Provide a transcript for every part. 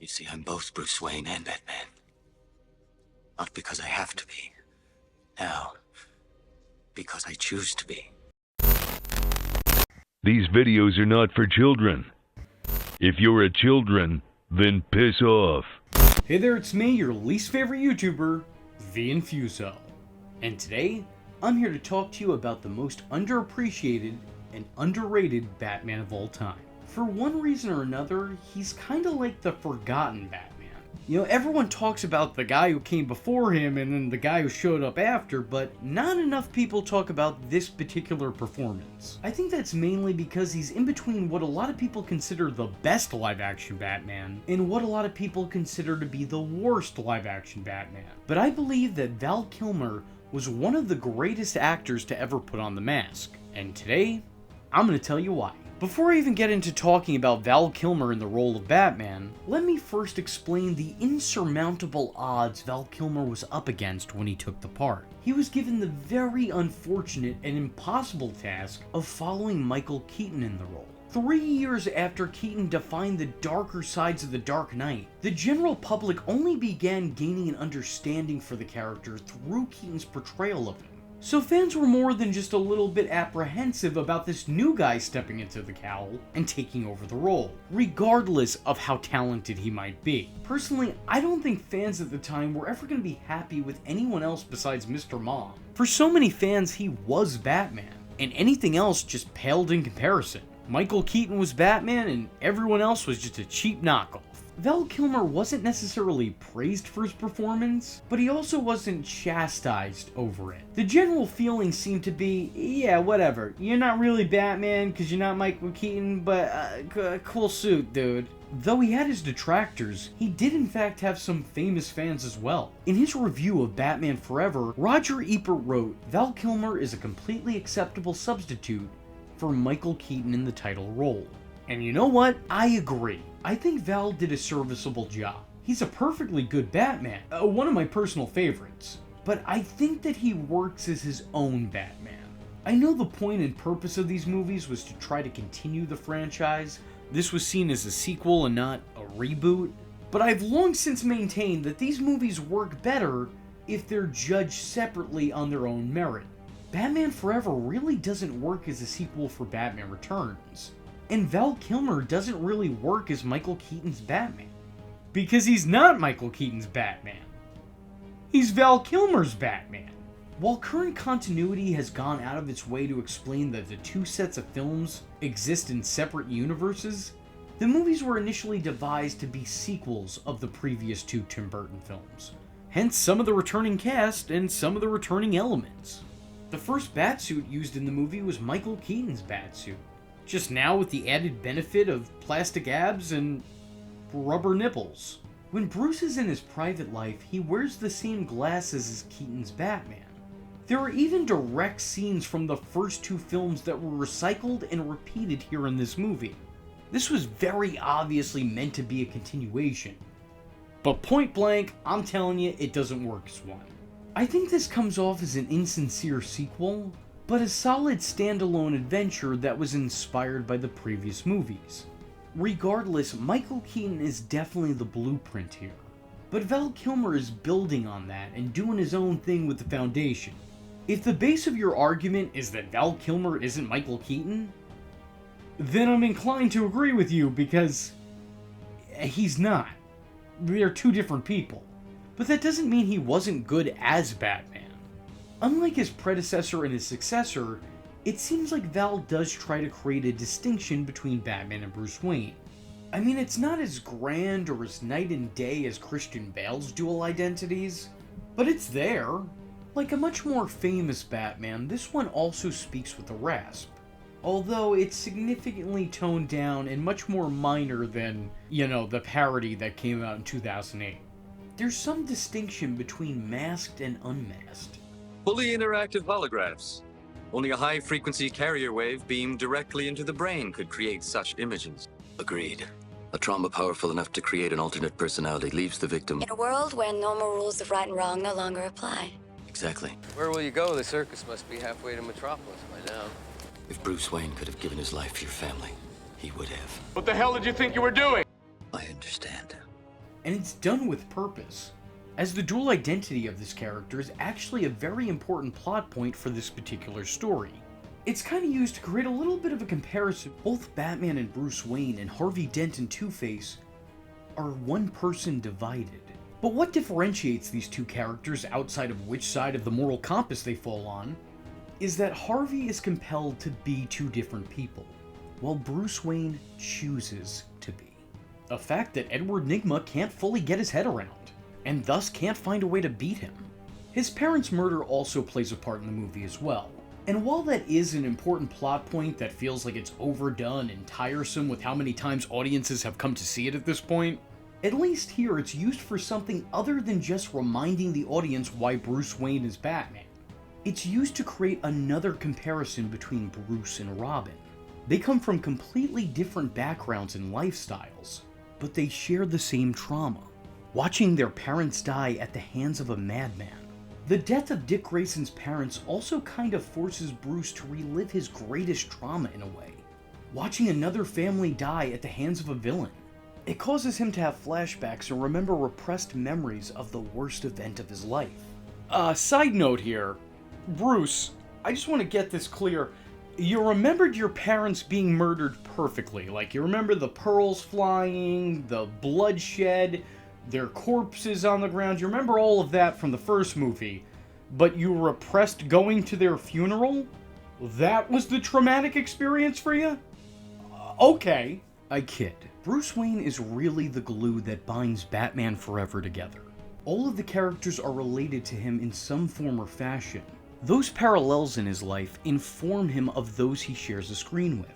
You see, I'm both Bruce Wayne and Batman. Not because I have to be. Now, because I choose to be. These videos are not for children. If you're a children, then piss off. Hey there, it's me, your least favorite YouTuber, the Infuso. And today, I'm here to talk to you about the most underappreciated and underrated Batman of all time. For one reason or another, he's kinda like the forgotten Batman. You know, everyone talks about the guy who came before him and then the guy who showed up after, but not enough people talk about this particular performance. I think that's mainly because he's in between what a lot of people consider the best live-action Batman and what a lot of people consider to be the worst live-action Batman. But I believe that Val Kilmer was one of the greatest actors to ever put on the mask. And today, I'm going to tell you why. Before I even get into talking about Val Kilmer in the role of Batman, let me first explain the insurmountable odds Val Kilmer was up against when he took the part. He was given the very unfortunate and impossible task of following Michael Keaton in the role. 3 years after Keaton defined the darker sides of the Dark Knight, the general public only began gaining an understanding for the character through Keaton's portrayal of him. So fans were more than just a little bit apprehensive about this new guy stepping into the cowl and taking over the role, regardless of how talented he might be. Personally, I don't think fans at the time were ever going to be happy with anyone else besides Mr. Mom. For so many fans, he was Batman, and anything else just paled in comparison. Michael Keaton was Batman, and everyone else was just a cheap knockoff. Val Kilmer wasn't necessarily praised for his performance, but he also wasn't chastised over it. The general feeling seemed to be, yeah, whatever, you're not really Batman because you're not Michael Keaton, but cool suit, dude. Though he had his detractors, he did in fact have some famous fans as well. In his review of Batman Forever, Roger Ebert wrote, "Val Kilmer is a completely acceptable substitute for Michael Keaton in the title role." And you know what? I agree. I think Val did a serviceable job. He's a perfectly good Batman, one of my personal favorites. But I think that he works as his own Batman. I know the point and purpose of these movies was to try to continue the franchise. This was seen as a sequel and not a reboot. But I've long since maintained that these movies work better if they're judged separately on their own merit. Batman Forever really doesn't work as a sequel for Batman Returns. And Val Kilmer doesn't really work as Michael Keaton's Batman. Because he's not Michael Keaton's Batman. He's Val Kilmer's Batman. While current continuity has gone out of its way to explain that the two sets of films exist in separate universes, the movies were initially devised to be sequels of the previous two Tim Burton films. Hence some of the returning cast and some of the returning elements. The first Batsuit used in the movie was Michael Keaton's Batsuit. Just now with the added benefit of plastic abs and rubber nipples. When Bruce is in his private life, he wears the same glasses as Keaton's Batman. There are even direct scenes from the first two films that were recycled and repeated here in this movie. This was very obviously meant to be a continuation. But point blank, I'm telling you, it doesn't work as one. I think this comes off as an insincere sequel, but a solid standalone adventure that was inspired by the previous movies. Regardless, Michael Keaton is definitely the blueprint here. But Val Kilmer is building on that and doing his own thing with the foundation. If the base of your argument is that Val Kilmer isn't Michael Keaton, then I'm inclined to agree with you because he's not. They're two different people. But that doesn't mean he wasn't good as Batman. Unlike his predecessor and his successor, it seems like Val does try to create a distinction between Batman and Bruce Wayne. I mean, it's not as grand or as night and day as Christian Bale's dual identities, but it's there. Like a much more famous Batman, this one also speaks with a rasp. Although it's significantly toned down and much more minor than, the parody that came out in 2008. There's some distinction between masked and unmasked. Fully interactive holographs. Only a high-frequency carrier wave beamed directly into the brain could create such images. Agreed. A trauma powerful enough to create an alternate personality leaves the victim. In a world where normal rules of right and wrong no longer apply. Exactly. Where will you go? The circus must be halfway to Metropolis by now. If Bruce Wayne could have given his life for your family, he would have. What the hell did you think you were doing? I understand. and it's done with purpose, as the dual identity of this character is actually a very important plot point for this particular story. It's kind of used to create a little bit of a comparison. Both Batman and Bruce Wayne and Harvey Dent and Two-Face are one person divided. But what differentiates these two characters outside of which side of the moral compass they fall on is that Harvey is compelled to be two different people, while Bruce Wayne chooses to be. A fact that Edward Nygma can't fully get his head around, and thus can't find a way to beat him. His parents' murder also plays a part in the movie as well. And while that is an important plot point that feels like it's overdone and tiresome with how many times audiences have come to see it at this point, at least here it's used for something other than just reminding the audience why Bruce Wayne is Batman. It's used to create another comparison between Bruce and Robin. They come from completely different backgrounds and lifestyles, but they share the same trauma. Watching their parents die at the hands of a madman. The death of Dick Grayson's parents also kind of forces Bruce to relive his greatest trauma in a way. Watching another family die at the hands of a villain. It causes him to have flashbacks and remember repressed memories of the worst event of his life. Side note here, Bruce, I just want to get this clear. You remembered your parents being murdered perfectly. Like, you remember the pearls flying, the bloodshed, their corpses on the ground. You remember all of that from the first movie, but you repressed going to their funeral? That was the traumatic experience for you? Okay. I kid. Bruce Wayne is really the glue that binds Batman Forever together. All of the characters are related to him in some form or fashion. Those parallels in his life inform him of those he shares a screen with.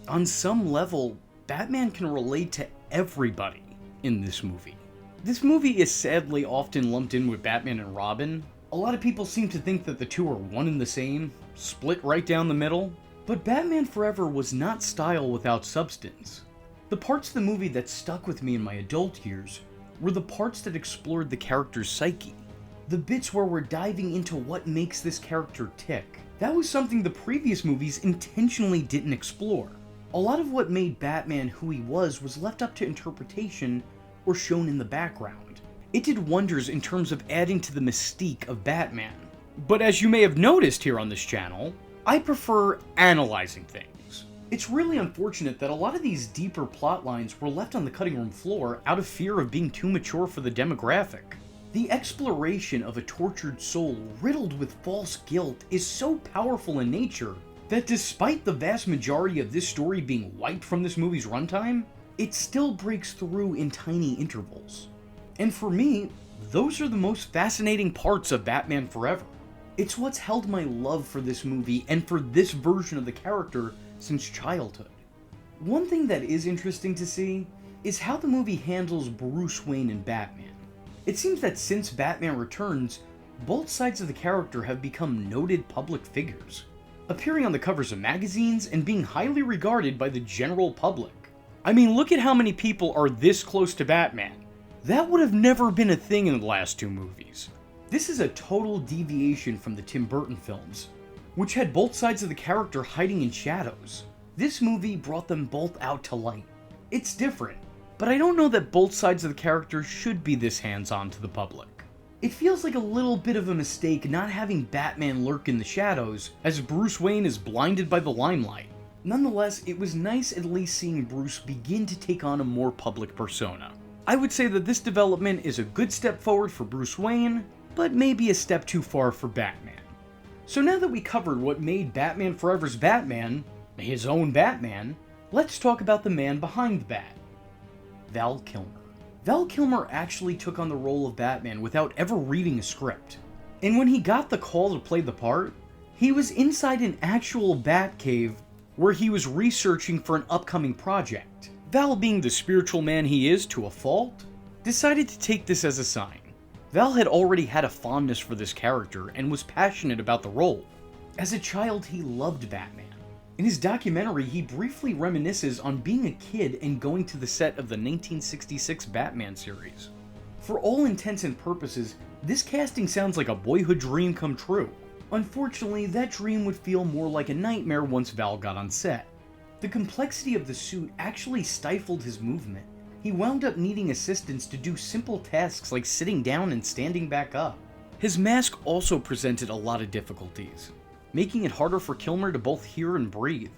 On some level, Batman can relate to everybody in this movie. This movie is sadly often lumped in with Batman and Robin. A lot of people seem to think that the two are one and the same, split right down the middle. But Batman Forever was not style without substance. The parts of the movie that stuck with me in my adult years were the parts that explored the character's psyche. The bits where we're diving into what makes this character tick. That was something the previous movies intentionally didn't explore. A lot of what made Batman who he was left up to interpretation or shown in the background. It did wonders in terms of adding to the mystique of Batman. But as you may have noticed here on this channel, I prefer analyzing things. It's really unfortunate that a lot of these deeper plot lines were left on the cutting room floor out of fear of being too mature for the demographic. The exploration of a tortured soul riddled with false guilt is so powerful in nature that despite the vast majority of this story being wiped from this movie's runtime, it still breaks through in tiny intervals. And for me, those are the most fascinating parts of Batman Forever. It's what's held my love for this movie and for this version of the character since childhood. One thing that is interesting to see is how the movie handles Bruce Wayne and Batman. It seems that since Batman Returns, both sides of the character have become noted public figures, appearing on the covers of magazines and being highly regarded by the general public. I mean, look at how many people are this close to Batman. That would have never been a thing in the last two movies. This is a total deviation from the Tim Burton films, which had both sides of the character hiding in shadows. This movie brought them both out to light. It's different, but I don't know that both sides of the character should be this hands-on to the public. It feels like a little bit of a mistake not having Batman lurk in the shadows, as Bruce Wayne is blinded by the limelight. Nonetheless, it was nice at least seeing Bruce begin to take on a more public persona. I would say that this development is a good step forward for Bruce Wayne, but maybe a step too far for Batman. So now that we covered what made Batman Forever's Batman, his own Batman, let's talk about the man behind the bat, Val Kilmer. Val Kilmer actually took on the role of Batman without ever reading a script. And when he got the call to play the part, he was inside an actual Batcave where he was researching for an upcoming project. Val, being the spiritual man he is to a fault, decided to take this as a sign. Val had already had a fondness for this character and was passionate about the role. As a child, he loved Batman. In his documentary, he briefly reminisces on being a kid and going to the set of the 1966 Batman series. For all intents and purposes, this casting sounds like a boyhood dream come true. Unfortunately, that dream would feel more like a nightmare once Val got on set. The complexity of the suit actually stifled his movement, he wound up needing assistance to do simple tasks like sitting down and standing back up. His mask also presented a lot of difficulties, making it harder for Kilmer to both hear and breathe.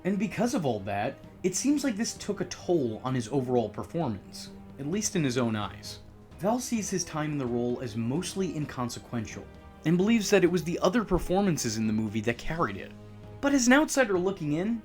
And because of all that, it seems like this took a toll on his overall performance, at least in his own eyes. Val sees his time in the role as mostly inconsequential, and believes that it was the other performances in the movie that carried it. But as an outsider looking in,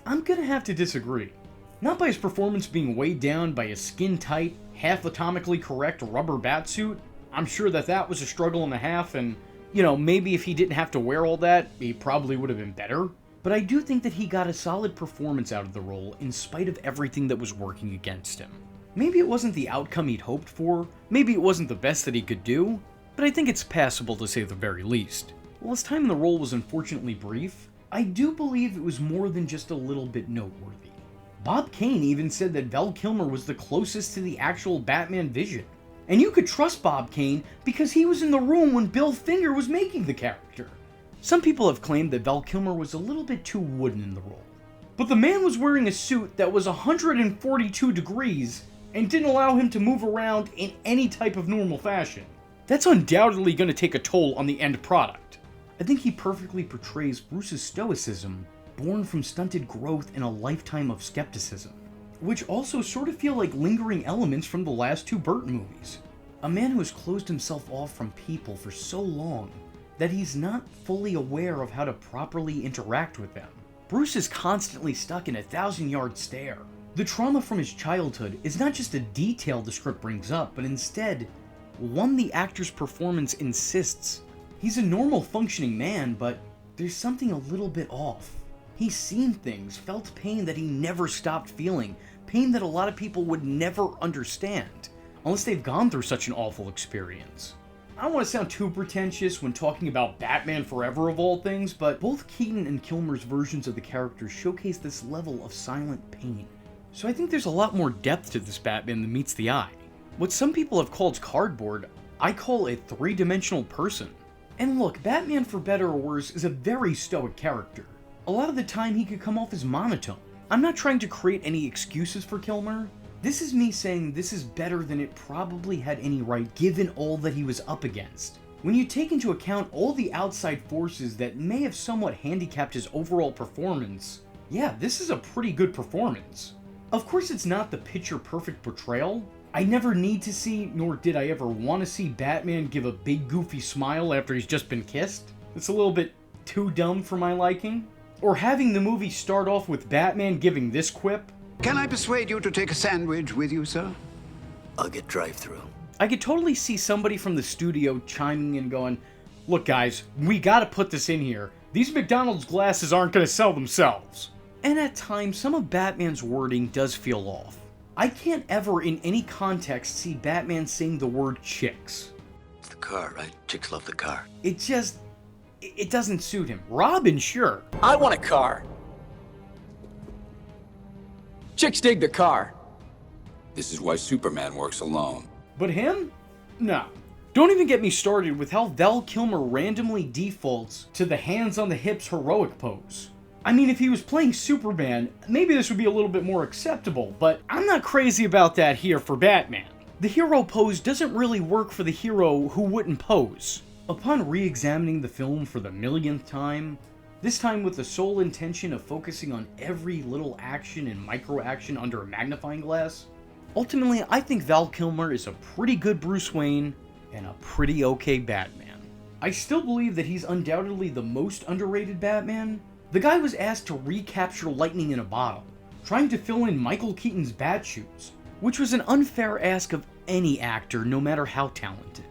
I'm gonna have to disagree. Not by his performance being weighed down by a skin-tight, half-atomically correct rubber batsuit. I'm sure that was a struggle and a half, and, maybe if he didn't have to wear all that, he probably would have been better. But I do think that he got a solid performance out of the role in spite of everything that was working against him. Maybe it wasn't the outcome he'd hoped for, maybe it wasn't the best that he could do, but I think it's passable to say the very least. While his time in the role was unfortunately brief, I do believe it was more than just a little bit noteworthy. Bob Kane even said that Val Kilmer was the closest to the actual Batman vision. And you could trust Bob Kane because he was in the room when Bill Finger was making the character. Some people have claimed that Val Kilmer was a little bit too wooden in the role. But the man was wearing a suit that was 142 degrees and didn't allow him to move around in any type of normal fashion. That's undoubtedly going to take a toll on the end product. I think he perfectly portrays Bruce's stoicism, born from stunted growth and a lifetime of skepticism, which also sort of feel like lingering elements from the last two Burton movies. A man who has closed himself off from people for so long that he's not fully aware of how to properly interact with them. Bruce is constantly stuck in a 1,000-yard stare. The trauma from his childhood is not just a detail the script brings up, but instead one the actor's performance insists. He's a normal functioning man, but there's something a little bit off. He's seen things, felt pain that he never stopped feeling, pain that a lot of people would never understand, unless they've gone through such an awful experience. I don't want to sound too pretentious when talking about Batman Forever of all things, but both Keaton and Kilmer's versions of the character showcase this level of silent pain. So I think there's a lot more depth to this Batman than meets the eye. What some people have called cardboard, I call a three-dimensional person. And look, Batman for better or worse is a very stoic character. A lot of the time he could come off as monotone. I'm not trying to create any excuses for Kilmer. This is me saying this is better than it probably had any right given all that he was up against. When you take into account all the outside forces that may have somewhat handicapped his overall performance, yeah, this is a pretty good performance. Of course it's not the picture-perfect portrayal. I never need to see, nor did I ever want to see Batman give a big goofy smile after he's just been kissed. It's a little bit too dumb for my liking. Or having the movie start off with Batman giving this quip. Can I persuade you to take a sandwich with you, sir? I'll get drive-through. I could totally see somebody from the studio chiming in going, look guys, we gotta put this in here. These McDonald's glasses aren't gonna sell themselves. And at times, some of Batman's wording does feel off. I can't ever in any context see Batman saying the word chicks. It's the car, right? Chicks love the car. It doesn't suit him. Robin, sure. I want a car. Chicks dig the car. This is why Superman works alone. But him? No. Don't even get me started with how Val Kilmer randomly defaults to the hands on the hips heroic pose. I mean, if he was playing Superman, maybe this would be a little bit more acceptable, but I'm not crazy about that here for Batman. The hero pose doesn't really work for the hero who wouldn't pose. Upon re-examining the film for the millionth time, this time with the sole intention of focusing on every little action and micro-action under a magnifying glass, ultimately I think Val Kilmer is a pretty good Bruce Wayne and a pretty okay Batman. I still believe that he's undoubtedly the most underrated Batman. The guy was asked to recapture lightning in a bottle, trying to fill in Michael Keaton's bat shoes, which was an unfair ask of any actor, no matter how talented.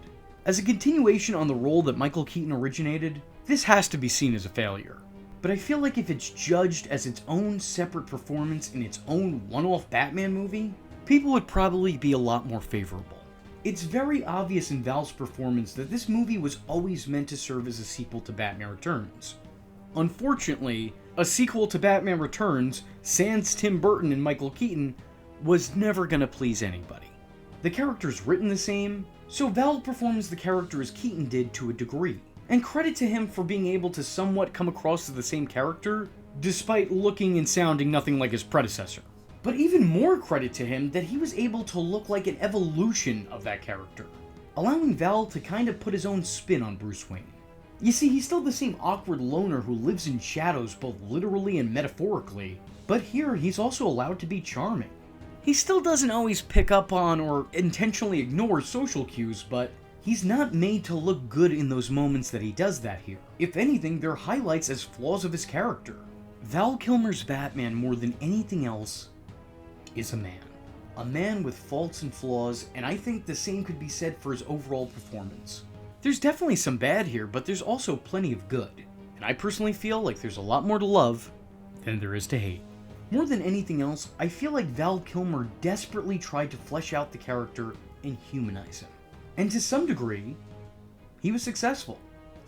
As a continuation on the role that Michael Keaton originated, this has to be seen as a failure. But I feel like if it's judged as its own separate performance in its own one-off Batman movie, people would probably be a lot more favorable. It's very obvious in Val's performance that this movie was always meant to serve as a sequel to Batman Returns. Unfortunately, a sequel to Batman Returns, sans Tim Burton and Michael Keaton, was never gonna please anybody. The character's written the same, so Val performs the character as Keaton did to a degree. And credit to him for being able to somewhat come across as the same character, despite looking and sounding nothing like his predecessor. But even more credit to him that he was able to look like an evolution of that character, allowing Val to kind of put his own spin on Bruce Wayne. You see, he's still the same awkward loner who lives in shadows both literally and metaphorically, but here he's also allowed to be charming. He still doesn't always pick up on or intentionally ignore social cues, but he's not made to look good in those moments that he does that here. If anything, they're highlights as flaws of his character. Val Kilmer's Batman, more than anything else, is a man. A man with faults and flaws, and I think the same could be said for his overall performance. There's definitely some bad here, but there's also plenty of good, and I personally feel like there's a lot more to love than there is to hate. More than anything else, I feel like Val Kilmer desperately tried to flesh out the character and humanize him. And to some degree, he was successful.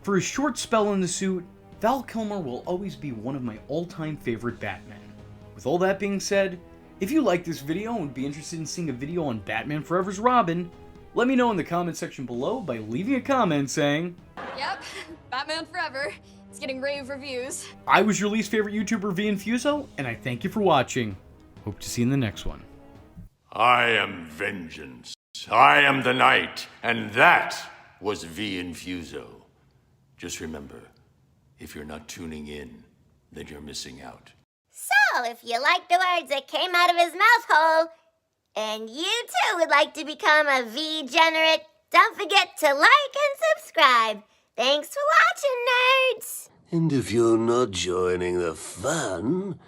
For his short spell in the suit, Val Kilmer will always be one of my all-time favorite Batmen. With all that being said, if you like this video and would be interested in seeing a video on Batman Forever's Robin, let me know in the comment section below by leaving a comment saying, "Yep, Batman Forever. It's getting rave reviews." I was your least favorite YouTuber, Infuso, and I thank you for watching. Hope to see you in the next one. I am vengeance. I am the night, and that was Infuso. Just remember, if you're not tuning in, then you're missing out. So, if you like the words that came out of his mouth hole, and you too would like to become a V-generate, don't forget to like and subscribe. Thanks for watching, nerds! And if you're not joining the fun,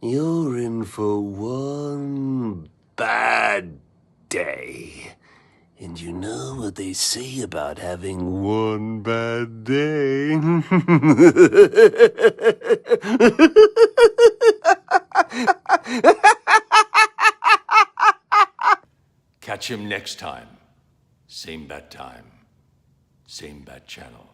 you're in for one bad day. And you know what they say about having one bad day? Catch him next time. Same bat time. Same bat channel.